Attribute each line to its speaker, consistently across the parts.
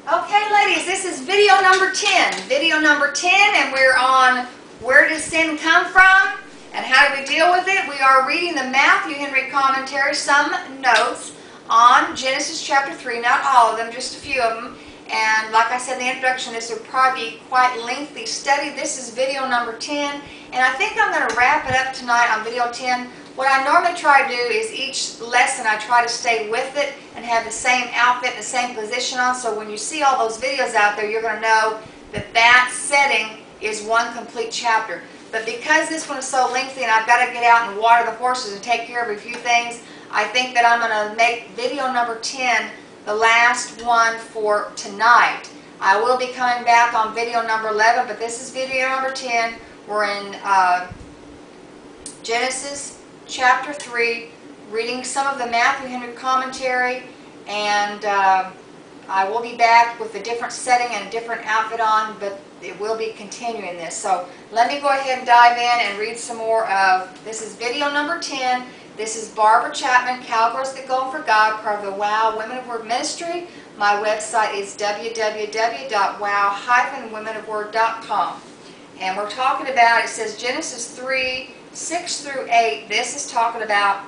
Speaker 1: Okay, ladies, this is video number 10. Video number 10, and we're on where does sin come from and how do we deal with it. We are reading the Matthew Henry commentary, some notes on Genesis chapter 3, not all of them, just a few of them. And like I said in the introduction, this would probably be quite lengthy study. This is video number 10, and I think I'm going to wrap it up tonight on video 10. What I normally try to do is each lesson I try to stay with it and have the same outfit, the same position on, so when you see all those videos out there, you're going to know that that setting is one complete chapter. But because this one is so lengthy and I've got to get out and water the horses and take care of a few things, I think that I'm going to make video number 10 the last one for tonight. I will be coming back on video number 11, but this is video number 10. We're in Genesis chapter 3, reading some of the Matthew Henry commentary, and I will be back with a different setting and a different outfit on, but it will be continuing this. So let me go ahead and dive in and read some more of, this is video number 10. This is Barbara Chapmond, Cowgirls Get Goin for God, part of the WOW Women of Word Ministry. My website is www.wow-womenofword.com. And we're talking about, it says Genesis 3, 6 through 8. This is talking about,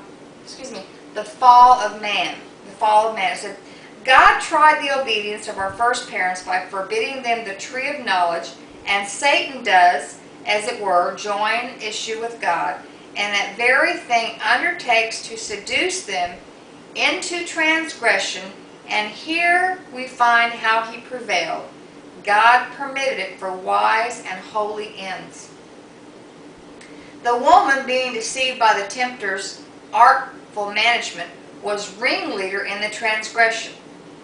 Speaker 1: the fall of man. The fall of man. It said, God tried the obedience of our first parents by forbidding them the tree of knowledge, and Satan does, as it were, join issue with God. And that very thing undertakes to seduce them into transgression, and here we find how he prevailed. God permitted it for wise and holy ends. The woman, being deceived by the tempter's artful management, was ringleader in the transgression.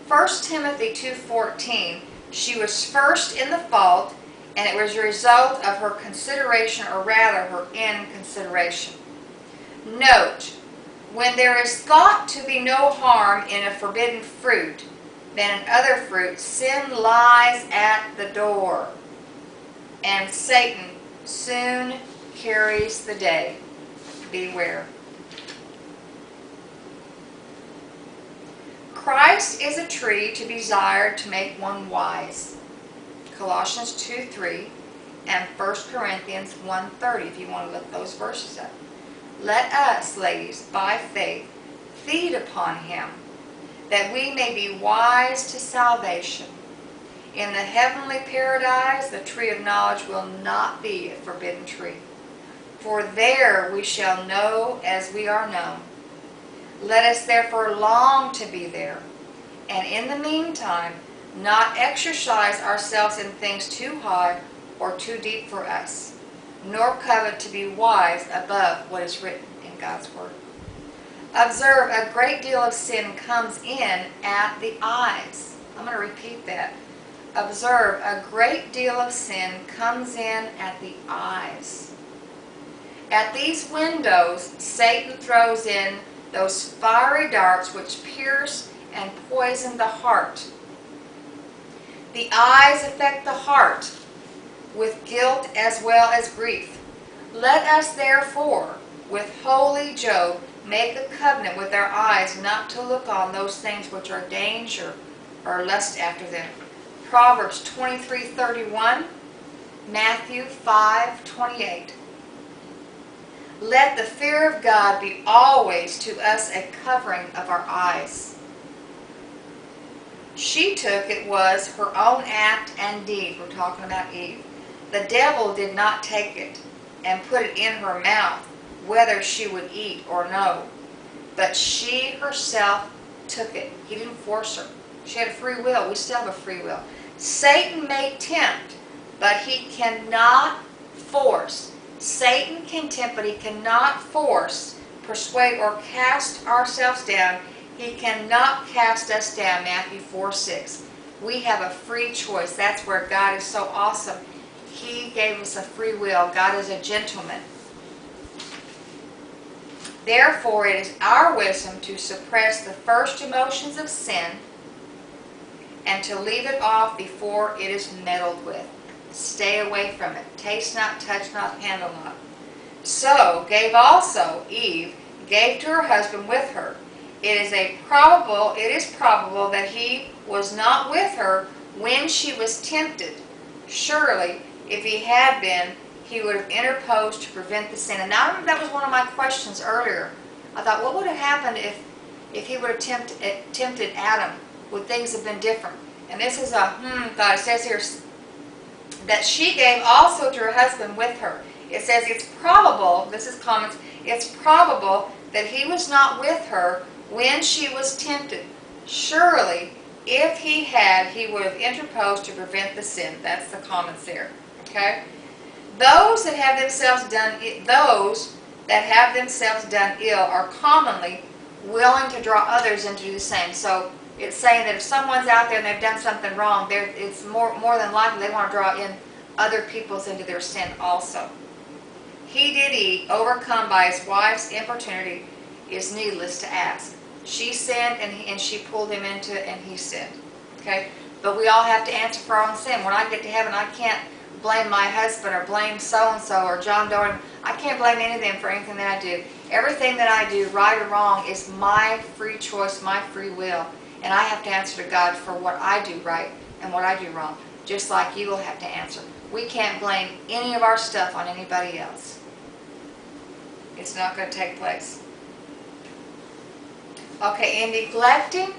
Speaker 1: 1 Timothy 2:14, she was first in the fault, and it was a result of her consideration, or rather her inconsideration. Note, when there is thought to be no harm in a forbidden fruit than in other fruits, sin lies at the door, and Satan soon carries the day. Beware. Christ is a tree to be desired to make one wise. Colossians 2:3 and 1 Corinthians 1:30, if you want to look those verses up. Let us, ladies, by faith, feed upon him, that we may be wise to salvation. In the heavenly paradise, the tree of knowledge will not be a forbidden tree, for there we shall know as we are known. Let us therefore long to be there, and in the meantime, not exercise ourselves in things too high or too deep for us, nor covet to be wise above what is written in God's Word. Observe, a great deal of sin comes in at the eyes. I'm going to repeat that. Observe, a great deal of sin comes in at the eyes. At these windows, Satan throws in those fiery darts which pierce and poison the heart. The eyes affect the heart with guilt as well as grief. Let us therefore, with holy Job, make a covenant with our eyes not to look on those things which are danger or lust after them. Proverbs 23:31, Matthew 5:28. Let the fear of God be always to us a covering of our eyes. She took, it was her own act and deed. We're talking about Eve. The devil did not take it and put it in her mouth, whether she would eat or no. But she herself took it. He didn't force her. She had a free will. We still have a free will. Satan may tempt, but he cannot force. Satan can tempt, but he cannot force, persuade, or cast ourselves down. He cannot cast us down, Matthew 4:6. We have a free choice. That's where God is so awesome. He gave us a free will. God is a gentleman. Therefore, it is our wisdom to suppress the first emotions of sin and to leave it off before it is meddled with. Stay away from it. Taste not, touch not, handle not. So gave also Eve, gave to her husband with her. It is probable that he was not with her when she was tempted. Surely, if he had been, he would have interposed to prevent the sin. And now I remember that was one of my questions earlier. I thought, what would have happened if he would have tempted Adam? Would things have been different? And this is a thought. It says here that she gave also to her husband with her. It says it's probable, this is comments, it's probable that he was not with her when she was tempted. Surely, if he had, he would have interposed to prevent the sin. That's the comments there. Okay? Those that have themselves done ill are commonly willing to draw others into the same. So it's saying that if someone's out there and they've done something wrong, it's more than likely they want to draw in other people's into their sin also. He did eat, overcome by his wife's importunity, is needless to ask. She sinned and she pulled him into it and he sinned. Okay? But we all have to answer for our own sin. When I get to heaven, I can't blame my husband or blame so-and-so or John Doe. I can't blame any of them for anything that I do. Everything that I do, right or wrong, is my free choice, my free will. And I have to answer to God for what I do right and what I do wrong. Just like you will have to answer. We can't blame any of our stuff on anybody else. It's not going to take place. Okay, in neglecting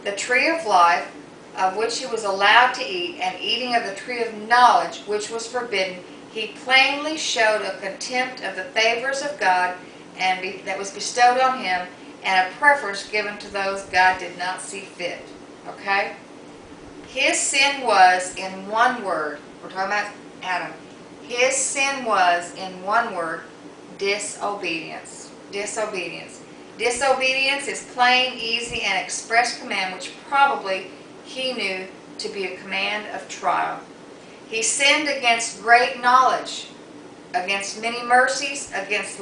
Speaker 1: the tree of life, of which he was allowed to eat, and eating of the tree of knowledge, which was forbidden, he plainly showed a contempt of the favors of God and that was bestowed on him, and a preference given to those God did not see fit. Okay? His sin was, in one word, we're talking about Adam, his sin was, in one word, disobedience. Disobedience. Disobedience is plain, easy, and express command, which probably he knew to be a command of trial. He sinned against great knowledge, against many mercies, against